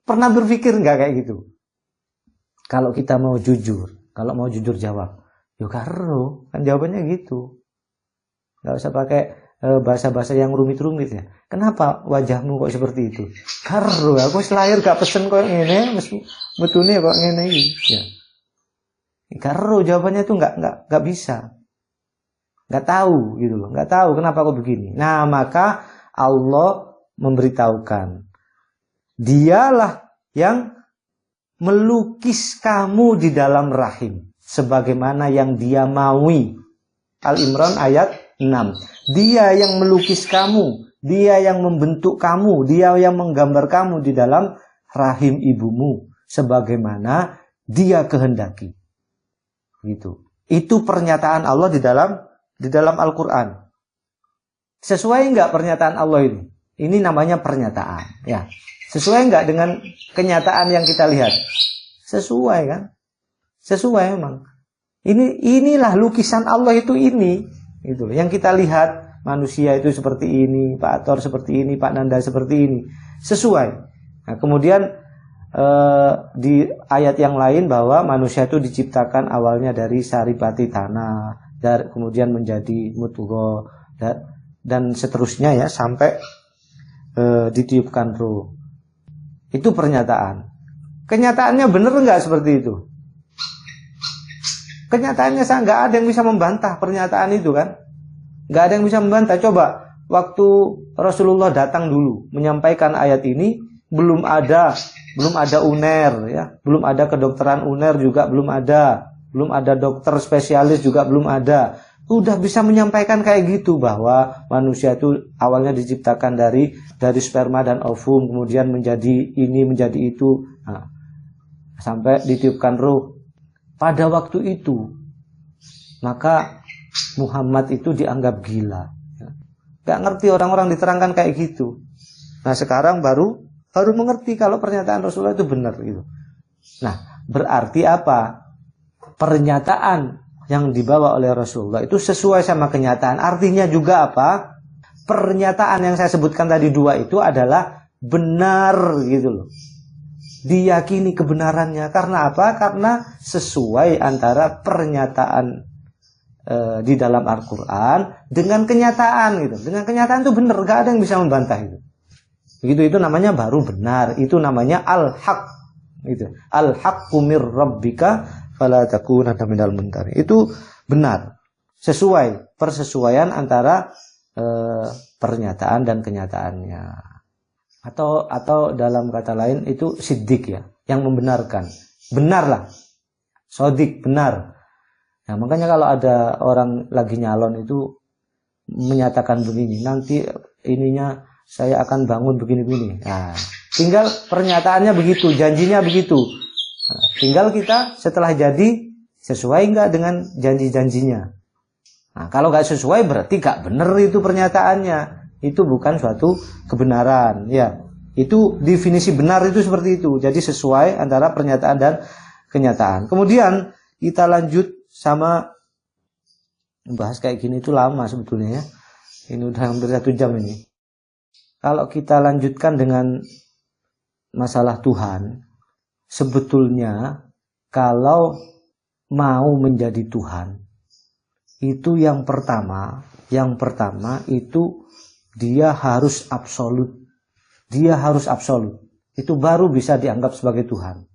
Pernah berpikir enggak kayak gitu? Kalau kita mau jujur jawab, yo karo, kan jawabannya gitu. Enggak usah pakai bahasa-bahasa yang rumit-rumit ya. Kenapa wajahmu kok seperti itu? Karo, aku selahir gak pesen kok ngene, metune kok ngene iki, ya. Karo jawabannya itu enggak bisa. Enggak tahu gitu loh. Enggak tahu kenapa kok begini. Nah, maka Allah memberitahukan. Dialah yang melukis kamu di dalam rahim sebagaimana yang Dia maui. Al-Imran ayat 6. Dia yang melukis kamu, Dia yang membentuk kamu, Dia yang menggambar kamu di dalam rahim ibumu sebagaimana Dia kehendaki. Gitu. Itu pernyataan Allah di dalam Al-Qur'an. Sesuai enggak pernyataan Allah ini? Ini namanya pernyataan, ya. Sesuai enggak dengan kenyataan yang kita lihat? Sesuai kan? Sesuai memang. Inilah lukisan Allah itu ini. Itu loh. Yang kita lihat manusia itu seperti ini, Pak Ator seperti ini, Pak Nanda seperti ini. Sesuai. Nah, kemudian di ayat yang lain bahwa manusia itu diciptakan awalnya dari saripati tanah, kemudian menjadi mudghah dan seterusnya ya sampai ditiupkan ruh. Itu pernyataan. Kenyataannya benar enggak seperti itu? Kenyataannya enggak ada yang bisa membantah pernyataan itu kan? Enggak ada yang bisa membantah. Coba waktu Rasulullah datang dulu menyampaikan ayat ini belum ada UNER ya, belum ada kedokteran UNER juga belum ada dokter spesialis juga belum ada. Udah bisa menyampaikan kayak gitu bahwa manusia itu awalnya diciptakan dari sperma dan ovum, kemudian menjadi ini menjadi itu, nah, sampai ditiupkan ruh. Pada waktu itu maka Muhammad itu dianggap gila. Gak ngerti orang-orang diterangkan kayak gitu. Nah sekarang baru mengerti kalau pernyataan Rasulullah itu benar gitu. Nah, berarti apa? Pernyataan yang dibawa oleh Rasulullah itu sesuai sama kenyataan. Artinya juga apa? Pernyataan yang saya sebutkan tadi dua itu adalah benar gitu loh. Diyakini kebenarannya. Karena apa? Karena sesuai antara pernyataan di dalam Al-Quran dengan kenyataan gitu. Dengan kenyataan itu benar, gak ada yang bisa membantah itu. Begitu, itu namanya baru benar. Itu namanya al-haq. Gitu. Al-haqqu mir rabbika fala takunanna minal mumtarin. Itu benar. Sesuai, persesuaian antara pernyataan dan kenyataannya. Atau dalam kata lain itu siddiq ya, yang membenarkan. Benarlah. Sodik, benar. Nah, makanya kalau ada orang lagi nyalon itu menyatakan begini, nanti ininya saya akan bangun begini-begini. Nah, tinggal pernyataannya begitu, janjinya begitu. Nah, tinggal kita setelah jadi sesuai nggak dengan janji-janjinya. Nah, kalau nggak sesuai berarti nggak benar itu pernyataannya. Itu bukan suatu kebenaran. Ya, itu definisi benar itu seperti itu. Jadi sesuai antara pernyataan dan kenyataan. Kemudian kita lanjut sama bahas kayak gini itu lama sebetulnya ya. Ini udah hampir 1 jam ini. Kalau kita lanjutkan dengan masalah Tuhan, sebetulnya kalau mau menjadi Tuhan, itu yang pertama itu dia harus absolut. Dia harus absolut. Itu baru bisa dianggap sebagai Tuhan.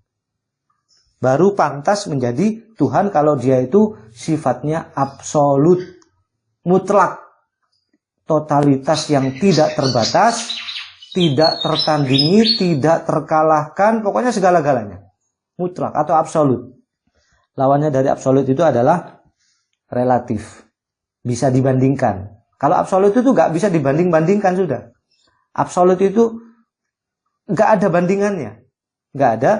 Baru pantas menjadi Tuhan kalau dia itu sifatnya absolut, mutlak, totalitas yang tidak terbatas, tidak tertandingi, tidak terkalahkan, pokoknya segala-galanya. Mutlak atau absolut. Lawannya dari absolut itu adalah relatif. Bisa dibandingkan. Kalau absolut itu nggak bisa dibanding-bandingkan sudah. Absolut itu nggak ada bandingannya. Nggak ada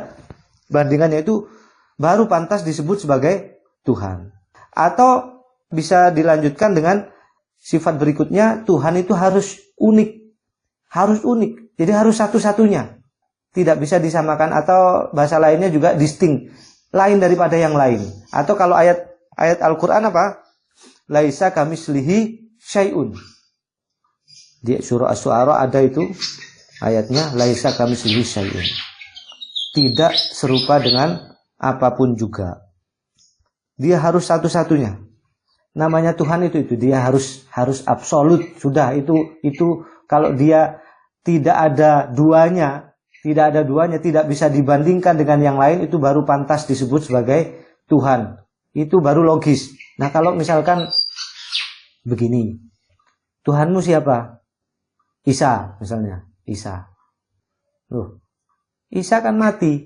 bandingannya, itu baru pantas disebut sebagai Tuhan. Atau bisa dilanjutkan dengan sifat berikutnya, Tuhan itu harus unik. Harus unik. Jadi harus satu-satunya. Tidak bisa disamakan, atau bahasa lainnya juga distinct. Lain daripada yang lain. Atau kalau ayat Al-Quran apa? Laisa kamitslihi syai'un. Di surah Asy-Syu'ara ada itu ayatnya, laisa kamitslihi syai'un. Tidak serupa dengan apapun juga. Dia harus satu-satunya. Namanya Tuhan itu dia harus absolut. Sudah itu kalau dia tidak ada duanya, tidak bisa dibandingkan dengan yang lain, itu baru pantas disebut sebagai Tuhan. Itu baru logis. Nah, kalau misalkan begini, Tuhanmu siapa? Isa misalnya, Isa. Loh, Isa kan mati,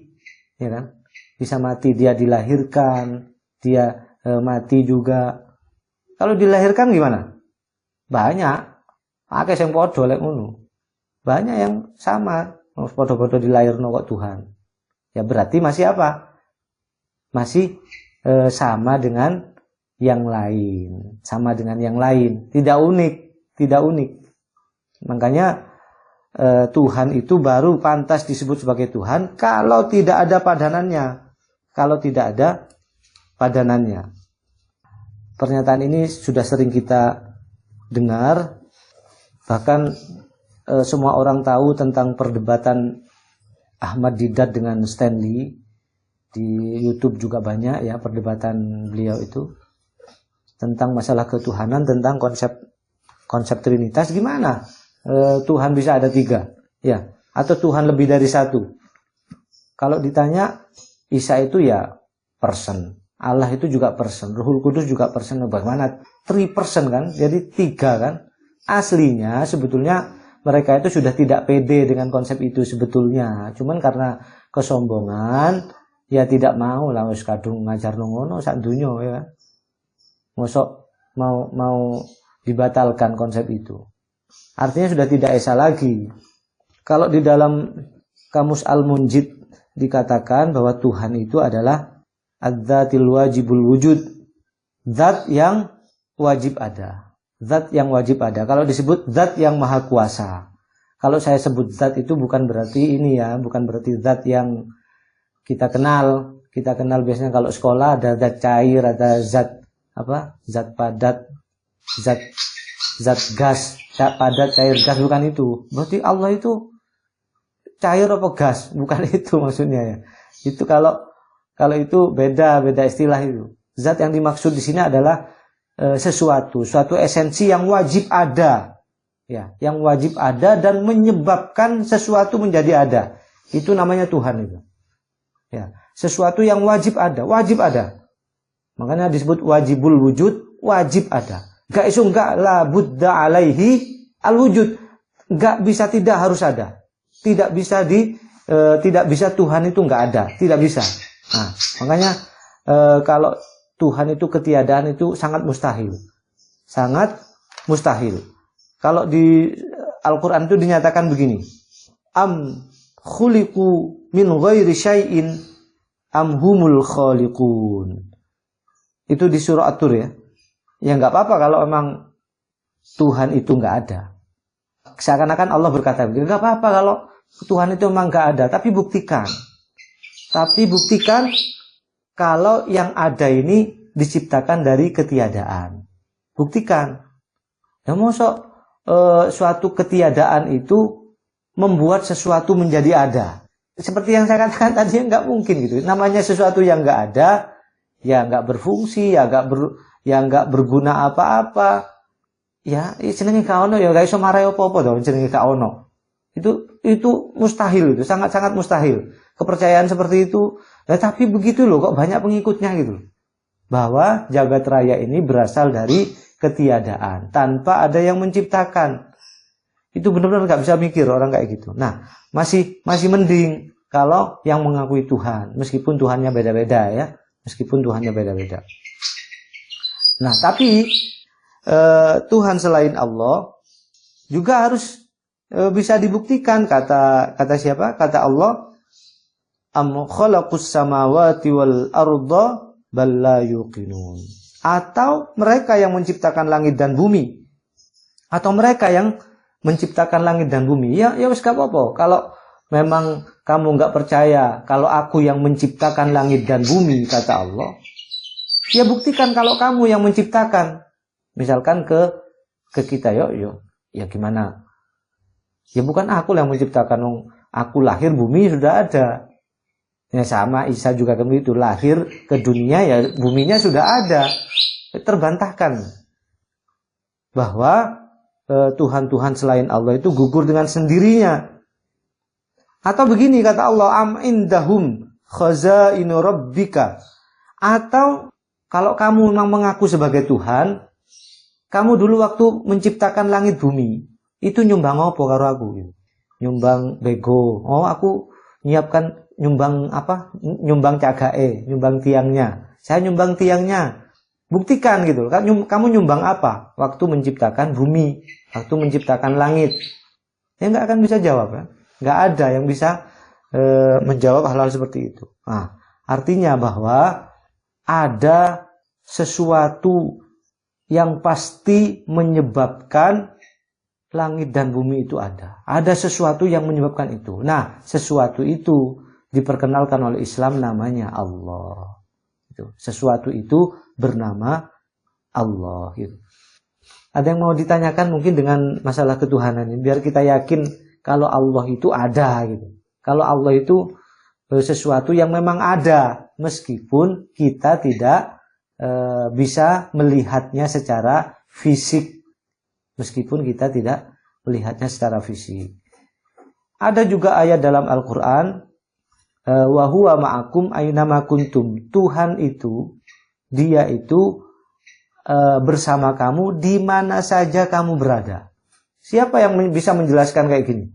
ya kan? Bisa mati, dia dilahirkan, dia mati juga. Kalau dilahirkan gimana? Banyak. Akeh sing padha lek ngono. Banyak yang sama, padha-padha dilahirno kok Tuhan. Ya berarti masih apa? Masih sama dengan yang lain, sama dengan yang lain. Tidak unik. Makanya Tuhan itu baru pantas disebut sebagai Tuhan kalau tidak ada padanannya. Kalau tidak ada padanannya. Pernyataan ini sudah sering kita dengar. Bahkan semua orang tahu tentang perdebatan Ahmad Didat dengan Stanley. Di YouTube juga banyak ya perdebatan beliau itu. Tentang masalah ketuhanan, tentang konsep Trinitas. Gimana? Tuhan bisa ada 3, ya, atau Tuhan lebih dari 1. Kalau ditanya, Isa itu ya person, Allah itu juga person, Ruhul Kudus juga person. Bagaimana 3 person kan? Jadi 3 kan? Aslinya sebetulnya mereka itu sudah tidak pede dengan konsep itu sebetulnya. Cuman karena kesombongan, ya tidak mau lah wis kadung ngajar ngono sak donya ya. Mosok mau dibatalkan konsep itu. Artinya sudah tidak esa lagi. Kalau di dalam Kamus Al-Munjid dikatakan bahwa Tuhan itu adalah adzatil wajibul wujud. Zat yang wajib ada. Zat yang wajib ada. Kalau disebut zat yang maha kuasa. Kalau saya sebut zat itu bukan berarti ini ya. Bukan berarti zat yang kita kenal biasanya kalau sekolah ada zat cair, ada zat padat, zat gas, padat, cair, gas, bukan itu. Berarti Allah itu cair apa gas? Bukan itu maksudnya ya. Itu kalau itu beda istilah itu. Zat yang dimaksud di sini adalah suatu esensi yang wajib ada. Ya, yang wajib ada dan menyebabkan sesuatu menjadi ada. Itu namanya Tuhan itu. Ya, sesuatu yang wajib ada. Makanya disebut wajibul wujud, wajib ada. Enggak la budda alaihi al wujud. Enggak bisa tidak harus ada. Tidak bisa Tuhan itu enggak ada, tidak bisa. Nah, makanya kalau Tuhan itu ketiadaan itu sangat mustahil. Sangat mustahil. Kalau di Al-Qur'an itu dinyatakan begini. Am khuliqu min ghairi syai'in am humul khaliqun. Itu di surah At-Tur ya. Ya enggak apa-apa kalau memang Tuhan itu enggak ada. Seakan-akan Allah berkata, enggak apa-apa kalau Tuhan itu memang enggak ada, tapi buktikan kalau yang ada ini diciptakan dari ketiadaan. Buktikan. Ya mosok suatu ketiadaan itu membuat sesuatu menjadi ada. Seperti yang saya katakan tadi, enggak mungkin gitu. Namanya sesuatu yang enggak ada, ya enggak berfungsi, ya enggak berguna apa-apa. Ya, jenenge ka ono ya gak iso marai apa-apa to jenenge ka ono. Itu mustahil, itu sangat-sangat mustahil. Kepercayaan seperti itu, tapi begitu loh kok banyak pengikutnya gitu. Bahwa jagat raya ini berasal dari ketiadaan tanpa ada yang menciptakan. Itu benar-benar nggak bisa mikir orang kayak gitu. Nah, masih mending kalau yang mengakui Tuhan, meskipun Tuhannya beda-beda ya, Nah, tapi Tuhan selain Allah juga harus bisa dibuktikan, kata siapa? Kata Allah, am khalaqus samawati wal arda bal la yuqinun. Atau mereka yang menciptakan langit dan bumi. Atau mereka yang menciptakan langit dan bumi. Ya wis gak apa-apa. Kalau memang kamu enggak percaya kalau aku yang menciptakan langit dan bumi, kata Allah, ya buktikan kalau kamu yang menciptakan. Misalkan ke kita, yuk. Ya gimana? Ya bukan aku yang menciptakan, aku lahir bumi sudah ada. Ya sama Isa juga begitu, lahir ke dunia ya buminya sudah ada. Terbantahkan bahwa Tuhan-Tuhan selain Allah itu gugur dengan sendirinya. Atau begini kata Allah, am indahum khazainu rabbika. Atau kalau kamu memang mengaku sebagai Tuhan, kamu dulu waktu menciptakan langit bumi itu nyumbang apa karo aku? Nyumbang bego. Oh, aku nyiapkan nyumbang apa? Nyumbang cagae, nyumbang tiangnya. Saya nyumbang tiangnya. Buktikan gitu. Kamu nyumbang apa? Waktu menciptakan bumi, waktu menciptakan langit. Ya nggak akan bisa jawab kan? Nggak ada yang bisa menjawab hal-hal seperti itu. Nah, artinya bahwa ada sesuatu yang pasti menyebabkan langit dan bumi itu ada. Ada sesuatu yang menyebabkan itu. Nah, sesuatu itu diperkenalkan oleh Islam namanya Allah. Sesuatu itu bernama Allah. Gitu. Ada yang mau ditanyakan mungkin dengan masalah ketuhanan ini, biar kita yakin kalau Allah itu ada. Gitu. Kalau Allah itu sesuatu yang memang ada, meskipun kita tidak bisa melihatnya secara fisik, meskipun kita tidak melihatnya secara fisik. Ada juga ayat dalam Al-Quran, wa huwa ma'akum aynama kuntum. Tuhan itu, dia itu bersama kamu di mana saja kamu berada. Siapa yang bisa menjelaskan kayak gini?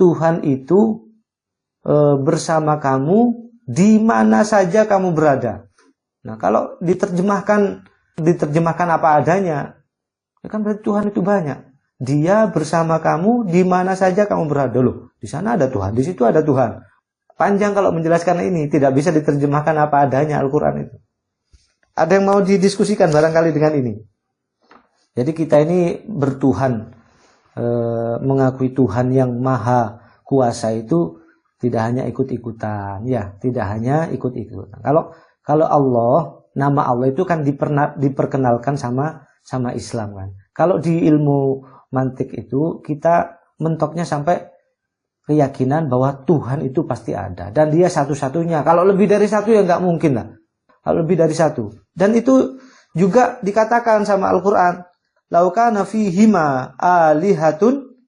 Tuhan itu bersama kamu di mana saja kamu berada. Nah, kalau diterjemahkan apa adanya, ya kan berarti Tuhan itu banyak. Dia bersama kamu di mana saja kamu berada. Loh, di sana ada Tuhan, di situ ada Tuhan. Panjang kalau menjelaskan ini, tidak bisa diterjemahkan apa adanya Al-Quran itu. Ada yang mau didiskusikan barangkali dengan ini? Jadi kita ini bertuhan, mengakui Tuhan yang maha kuasa itu Tidak hanya ikut-ikutan, ya, tidak hanya ikut-ikutan. Kalau Allah, nama Allah itu kan diperkenalkan sama Islam kan. Kalau di ilmu mantik itu kita mentoknya sampai keyakinan bahwa Tuhan itu pasti ada dan dia satu-satunya. Kalau lebih dari satu ya nggak mungkin lah. Kalau lebih dari satu. Dan itu juga dikatakan sama Al-Quran. Lau kana fihima alihatun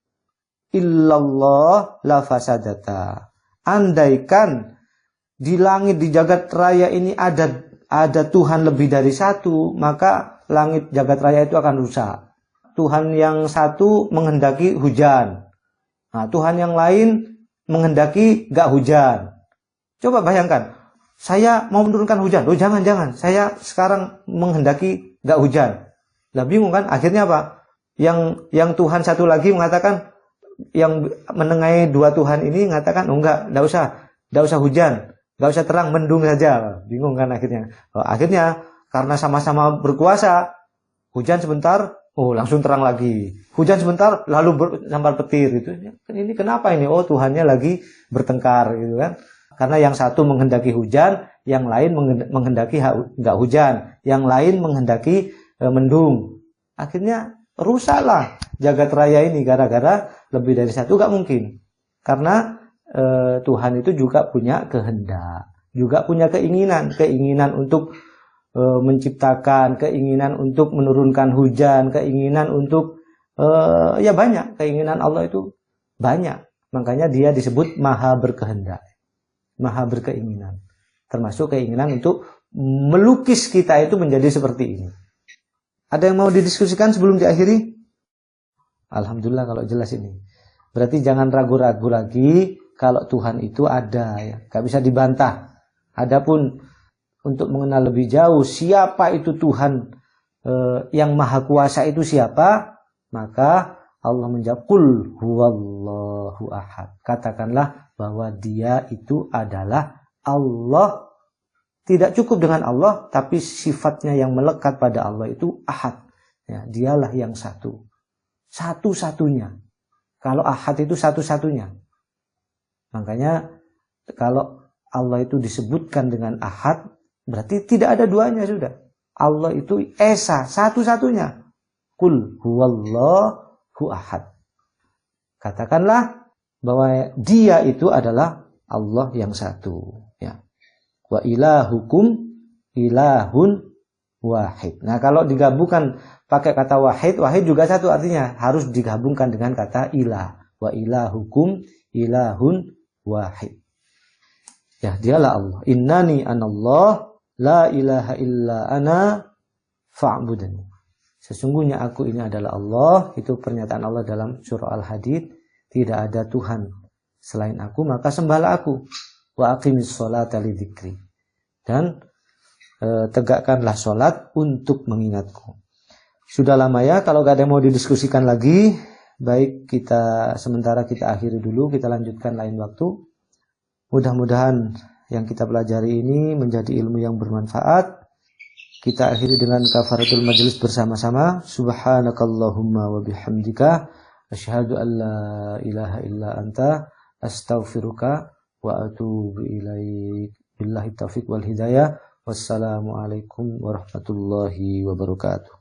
illallah la fasadata. Andaikan di langit, di jagat raya ini ada Tuhan lebih dari satu, maka langit jagat raya itu akan rusak. Tuhan yang satu menghendaki hujan. Nah, Tuhan yang lain menghendaki gak hujan. Coba bayangkan, saya mau menurunkan hujan. Oh jangan, saya sekarang menghendaki gak hujan. Lah bingung kan? Akhirnya apa? Yang Tuhan satu lagi mengatakan, yang menengahi dua Tuhan ini mengatakan, oh enggak usah hujan, enggak usah terang, mendung saja. Bingung kan akhirnya. Akhirnya karena sama-sama berkuasa, hujan sebentar, oh langsung terang lagi. Hujan sebentar, lalu sambar petir gitu. Ini kenapa ini? Oh Tuhannya lagi bertengkar gitu kan. Karena yang satu menghendaki hujan, yang lain menghendaki enggak hujan, yang lain menghendaki mendung. Akhirnya rusaklah jagat raya ini gara-gara lebih dari satu. Gak mungkin, karena Tuhan itu juga punya kehendak, juga punya keinginan untuk menciptakan, keinginan untuk menurunkan hujan, keinginan untuk ya banyak, keinginan Allah itu banyak. Makanya dia disebut maha berkehendak, maha berkeinginan, termasuk keinginan untuk melukis kita itu menjadi seperti ini. Ada yang mau didiskusikan sebelum diakhiri? Alhamdulillah kalau jelas ini. Berarti jangan ragu-ragu lagi kalau Tuhan itu ada, ya. Gak bisa dibantah. Adapun untuk mengenal lebih jauh siapa itu Tuhan yang maha kuasa itu siapa, maka Allah menjawab, Qul huwallahu ahad. Katakanlah bahwa dia itu adalah Allah. Tidak cukup dengan Allah, tapi sifatnya yang melekat pada Allah itu ahad. Ya, dialah yang satu. Satu-satunya. Kalau ahad itu satu-satunya. Makanya kalau Allah itu disebutkan dengan ahad, berarti tidak ada duanya sudah. Allah itu esa, satu-satunya. Qul huwallahu ahad. Katakanlah bahwa dia itu adalah Allah yang satu. Ya. Wa ilahukum ilahun wahid. Nah kalau digabungkan pakai kata wahid juga satu, artinya harus digabungkan dengan kata ilah. Wa ilahukum ilahun wahid. Ya, dialah Allah. Innani anallah la ilaha illa ana fa'budani. Sesungguhnya aku ini adalah Allah. Itu pernyataan Allah dalam surah Al-Hadid. Tidak ada Tuhan selain aku, maka sembahlah aku. Wa aqimis sholata lidzikri. Dan tegakkanlah sholat untuk mengingatku. Sudah lama ya, kalau gak ada yang mau didiskusikan lagi, baik sementara kita akhiri dulu, kita lanjutkan lain waktu. Mudah-mudahan yang kita pelajari ini menjadi ilmu yang bermanfaat. Kita akhiri dengan kafaratul majlis bersama-sama. Subhanakallahumma wa bihamdika asyhadu an la ilaha illa anta astaghfiruka wa atubu ilaik. Billahi taufiq wal hidayah. Wassalamualaikum warahmatullahi wabarakatuh.